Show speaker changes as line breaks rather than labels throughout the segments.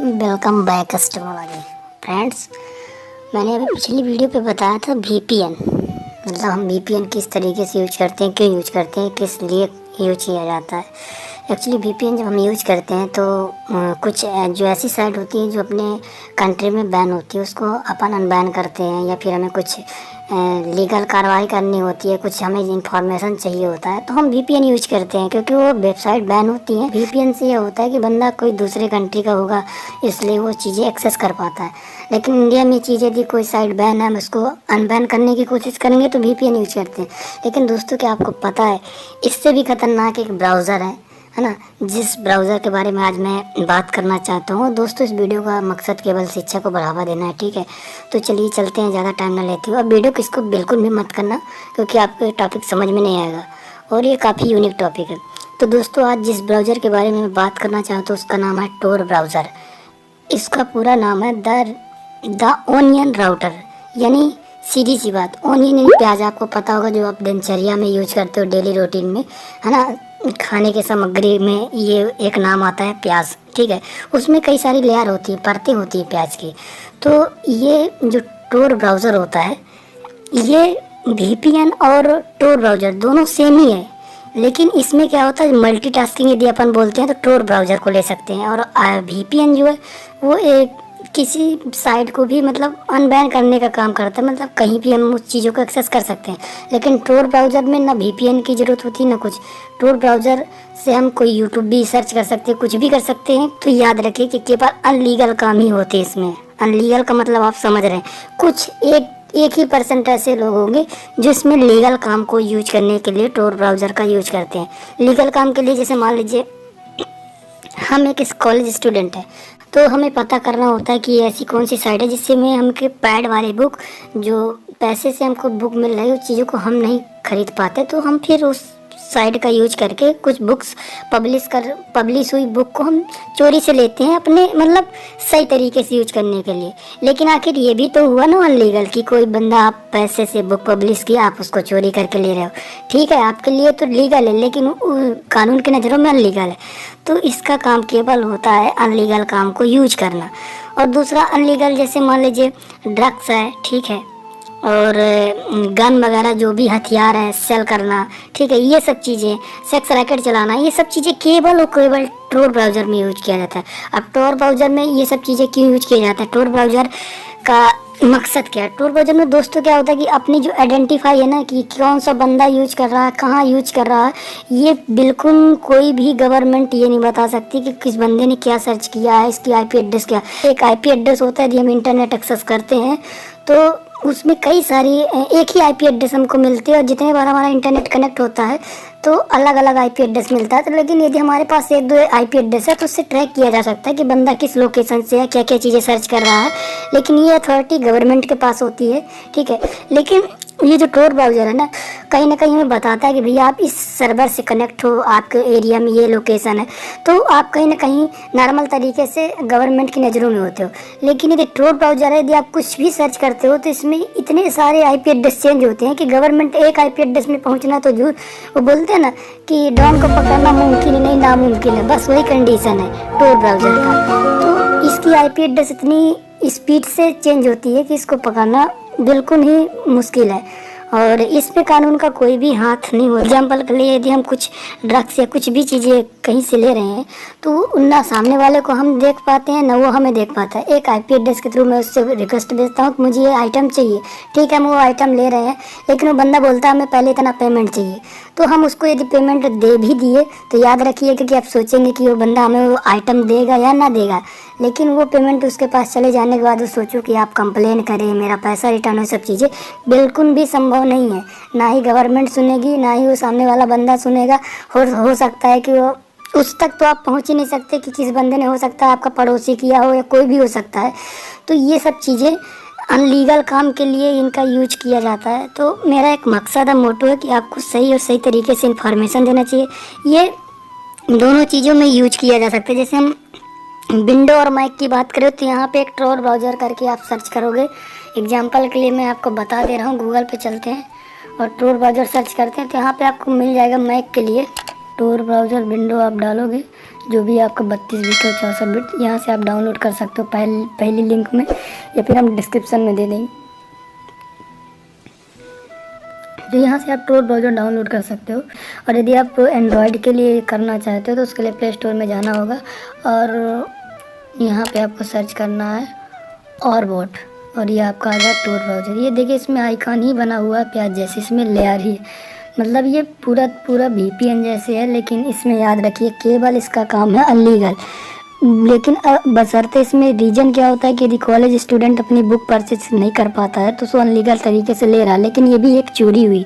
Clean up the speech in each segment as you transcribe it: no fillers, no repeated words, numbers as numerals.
Welcome back customer वाले friends. मैंने अभी पिछली वीडियो पे बताया था वीपीएन, मतलब हम वीपीएन किस तरीके से यूज करते हैं, क्यों यूज करते हैं, किस लिए यूज किया जाता है। एक्चुअली वीपीएन जब हम यूज करते हैं तो कुछ जो ऐसी साइट होती है जो अपने कंट्री में बैन होती है उसको अपन अनबैन करते हैं, या फिर हमें कुछ लीगल कार्रवाई करनी होती है, कुछ हमें इंफॉर्मेशन चाहिए होता है तो हम वीपीएन यूज करते हैं, क्योंकि वो वेबसाइट बैन होती है। वीपीएन से ये होता है कि बंदा कोई दूसरे कंट्री का होगा इसलिए वो चीज़ें एक्सेस कर पाता है। लेकिन इंडिया में चीज़ यदि कोई साइट बैन है हम उसको अनबैन करने की कोशिश करेंगे तो वीपीएन यूज करते हैं। लेकिन दोस्तों क्या आपको पता है इससे भी खतरनाक एक ब्राउज़र है ना, जिस ब्राउज़र के बारे में आज मैं बात करना चाहता हूँ। दोस्तों इस वीडियो का मकसद केवल शिक्षा को बढ़ावा देना है, ठीक है। तो चलिए चलते हैं, ज़्यादा टाइम ना लेते हुए। अब वीडियो किसको बिल्कुल भी मत करना क्योंकि आपको ये टॉपिक समझ में नहीं आएगा और ये काफ़ी यूनिक टॉपिक है। तो दोस्तों आज जिस ब्राउज़र के बारे में बात करना चाहता हूँ उसका नाम है टोर ब्राउज़र। इसका पूरा नाम है द ओनियन राउटर, यानी सीधी सी बात ओनियन यानी प्याज। आपको पता होगा जो आप दिनचर्या में यूज करते हो डेली रूटीन में, है ना, खाने के सामग्री में ये एक नाम आता है प्याज, ठीक है। उसमें कई सारी लेयर होती है, परतें होती है प्याज की। तो ये जो टोर ब्राउज़र होता है ये वीपीएन और टोर ब्राउज़र दोनों सेम ही है, लेकिन इसमें क्या होता है मल्टीटास्किंग यदि अपन बोलते हैं तो टोर ब्राउज़र को ले सकते हैं, और वीपीएन जो है वो एक किसी साइट को भी मतलब अनबैन करने का काम करता है, मतलब कहीं भी हम उस चीज़ों को एक्सेस कर सकते हैं। लेकिन टोर ब्राउज़र में ना वीपीएन की ज़रूरत होती है ना कुछ। टोर ब्राउज़र से हम कोई यूट्यूब भी सर्च कर सकते हैं, कुछ भी कर सकते हैं। तो याद रखिए कि केवल अनलीगल काम ही होते हैं इसमें। अनलीगल का मतलब आप समझ रहे हैं, कुछ एक ही % ऐसे लोग होंगे जो इसमें लीगल काम को यूज करने के लिए टोर ब्राउज़र का यूज करते हैं। लीगल काम के लिए जैसे मान लीजिए हम एक कॉलेज स्टूडेंट है तो हमें पता करना होता है कि ऐसी कौन सी साइट है जिससे में हमके पैड वाले बुक, जो पैसे से हमको बुक मिल रही है उस चीज़ों को हम नहीं खरीद पाते, तो हम फिर उस साइट का यूज करके कुछ बुक्स पब्लिश हुई बुक को हम चोरी से लेते हैं अपने मतलब सही तरीके से यूज करने के लिए। लेकिन आखिर ये भी तो हुआ ना अनलीगल कि कोई बंदा आप पैसे से बुक पब्लिश किया, आप उसको चोरी करके ले रहे हो। ठीक है आपके लिए तो लीगल है लेकिन कानून की नज़रों में अनलीगल है। तो इसका काम केवल होता है अनलीगल काम को यूज करना। और दूसरा अनलीगल जैसे मान लीजिए ड्रग्स है, ठीक है, और गन वगैरह जो भी हथियार है सेल करना, ठीक है, ये सब चीज़ें, सेक्स रैकेट चलाना, ये सब चीज़ें केवल और केवल टोर ब्राउज़र में यूज किया जाता है। अब टोर ब्राउज़र में ये सब चीज़ें क्यों यूज किया जाता है, टोर ब्राउज़र का मकसद क्या है। टोर ब्राउज़र में दोस्तों क्या होता है कि अपनी जो आइडेंटिफाई है ना कि कौन सा बंदा यूज कर रहा है, कहाँ यूज कर रहा है, ये बिल्कुल कोई भी गवर्नमेंट ये नहीं बता सकती कि किस बंदे ने क्या सर्च किया है, इसकी आईपी एड्रेस क्या। एक आईपी एड्रेस होता है यदि हम इंटरनेट एक्सेस करते हैं तो उसमें कई सारी एक ही आईपी एड्रेस हमको मिलती है, और जितने बार हमारा इंटरनेट कनेक्ट होता है तो अलग अलग आईपी एड्रेस मिलता है। तो लेकिन यदि हमारे पास एक दो आईपी एड्रेस है तो उससे ट्रैक किया जा सकता है कि बंदा किस लोकेशन से है, क्या क्या चीज़ें सर्च कर रहा है। लेकिन ये अथॉरिटी गवर्नमेंट के पास होती है, ठीक है। लेकिन ये जो टोर ब्राउज़र है ना कहीं हमें बताता है कि भैया आप इस सर्वर से कनेक्ट हो, आपके एरिया में ये लोकेशन है, तो आप कहीं ना कहीं नॉर्मल तरीके से गवर्नमेंट की नज़रों में होते हो। लेकिन यदि टोर ब्राउज़र है, यदि आप कुछ भी सर्च करते हो तो इसमें इतने सारे आईपी एड्रेस चेंज होते हैं कि गवर्नमेंट एक आईपी एड्रेस में पहुंचना तो दूर, वो बोलते हैं ना कि डॉन को पकड़ना मुमकिन नहीं नामुमकिन है, बस वही कंडीशन है टोर ब्राउज़र का। तो इसकी आईपी एड्रेस इतनी स्पीड से चेंज होती है कि इसको पकड़ना बिल्कुल ही मुश्किल है, और इस पे कानून का कोई भी हाथ नहीं हो। एग्जाम्पल के लिए यदि हम कुछ ड्रग्स या कुछ भी चीज़ें कहीं से ले रहे हैं तो ना सामने वाले को हम देख पाते हैं ना वो हमें देख पाता है। एक आईपी एड्रेस के थ्रू मैं उससे रिक्वेस्ट भेजता हूँ कि मुझे ये आइटम चाहिए, ठीक है, हम वो आइटम ले रहे हैं, लेकिन वो बंदा बोलता है हमें पहले इतना पेमेंट चाहिए। तो हम उसको यदि पेमेंट दे भी दिए तो याद रखिए कि आप सोचेंगे कि वो बंदा हमें वो आइटम देगा या ना देगा, लेकिन वो पेमेंट उसके पास चले जाने के बाद वो सोचो कि आप कंप्लेन करें, मेरा पैसा रिटर्न हो, सब चीज़ें बिल्कुल भी संभव नहीं है। ना ही गवर्नमेंट सुनेगी ना ही वो सामने वाला बंदा सुनेगा। हो सकता है कि वो उस तक तो आप पहुंच ही नहीं सकते कि किस बंदे ने, हो सकता है आपका पड़ोसी किया हो या कोई भी हो सकता है। तो ये सब चीज़ें अनलीगल काम के लिए इनका यूज किया जाता है। तो मेरा एक मकसद है, मोटो है कि आपको सही और सही तरीके से इन्फॉर्मेशन देना चाहिए। ये दोनों चीज़ों में यूज किया जा सकता है। जैसे हम विंडो और मैक की बात करें तो यहाँ पे एक टोर ब्राउज़र करके आप सर्च करोगे। एग्जांपल के लिए मैं आपको बता दे रहा हूँ, गूगल पे चलते हैं और टोर ब्राउज़र सर्च करते हैं तो यहाँ पे आपको मिल जाएगा मैक के लिए टोर ब्राउज़र विंडो आप डालोगे, जो भी आपका 32 बिट और 64 बिट, यहाँ से आप डाउनलोड कर सकते हो पहली लिंक में, या फिर हम डिस्क्रिप्शन में दे देंगे। तो यहाँ से आप टोर ब्राउज़र डाउनलोड कर सकते हो। और यदि आप एंड्रॉयड के लिए करना चाहते हो तो उसके लिए प्ले स्टोर में जाना होगा और यहाँ पे आपको सर्च करना है ऑरबोट, और ये आपका आ जाए टोर ब्राउज़र। ये देखिए इसमें आइकॉन ही बना हुआ है प्याज जैसे, इसमें लेयर ही, मतलब ये पूरा VPN जैसे है, लेकिन इसमें याद रखिए केवल इसका काम है अनलीगल। लेकिन बशर्ते इसमें रीजन क्या होता है कि यदि कॉलेज स्टूडेंट अपनी बुक परचेज नहीं कर पाता है तो उसको अनलीगल तरीके से ले रहा है, लेकिन ये भी एक चोरी हुई,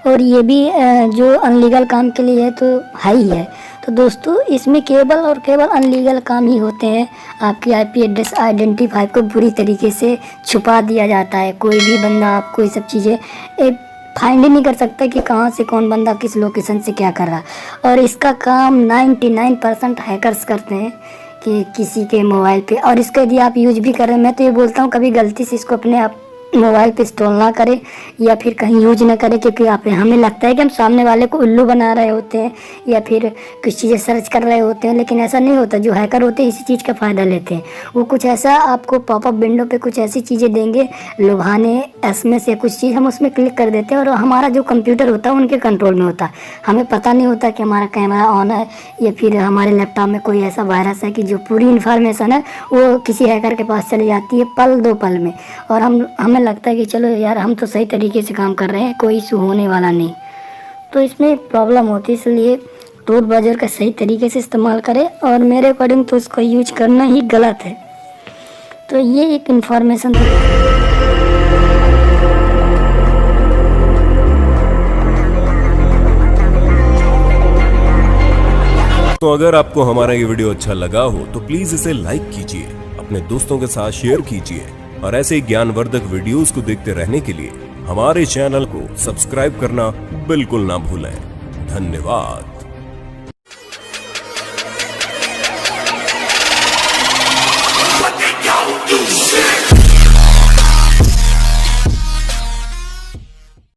और ये भी जो अनलीगल काम के लिए है तो हाई है। तो दोस्तों इसमें केवल और केवल अनलीगल काम ही होते हैं। आपकी IP एड्रेस आइडेंटिफाई को बुरी तरीके से छुपा दिया जाता है। कोई भी बंदा आपको ये सब चीज़ें फाइंड ही नहीं कर सकता कि कहाँ से कौन बंदा किस लोकेशन से क्या कर रहा है। और इसका काम 99% हैकर्स करते हैं कि किसी के मोबाइल पे, और इसका यदि आप यूज भी कर रहे हैं, मैं तो ये बोलता हूँ कभी गलती से इसको अपने आप मोबाइल पे इंस्टॉल ना करें या फिर कहीं यूज ना करें, क्योंकि हमें लगता है कि हम सामने वाले को उल्लू बना रहे होते हैं या फिर कुछ चीज़ें सर्च कर रहे होते हैं, लेकिन ऐसा नहीं होता। जो हैकर होते हैं इसी चीज़ का फ़ायदा लेते हैं। वो कुछ ऐसा आपको पॉपअप विंडो पे कुछ ऐसी चीज़ें देंगे लुभाने, SMS या कुछ चीज़, हम उसमें क्लिक कर देते हैं और हमारा जो कंप्यूटर होता है उनके कंट्रोल में होता है। हमें पता नहीं होता कि हमारा कैमरा ऑन है या फिर हमारे लैपटॉप में कोई ऐसा वायरस है कि जो पूरी इन्फॉर्मेशन है वो किसी हैकर के पास चली जाती है पल दो पल में, और हमें लगता है कि चलो यार हम तो सही तरीके से काम कर रहे हैं, कोई इशू होने वाला नहीं। तो इसमें प्रॉब्लम होती है, इसलिए टोर ब्राउज़र का सही तरीके से इस्तेमाल करें, और मेरे अकॉर्डिंग तो उसको यूज करना ही गलत है। तो ये एक इन्फॉर्मेशन
तो अगर आपको हमारा ये वीडियो अच्छा लगा हो तो प्लीज इसे लाइक कीजिए, अपने दोस्तों के साथ शेयर कीजिए, और ऐसे ज्ञानवर्धक वीडियोस को देखते रहने के लिए हमारे चैनल को सब्सक्राइब करना बिल्कुल ना भूलें। धन्यवाद।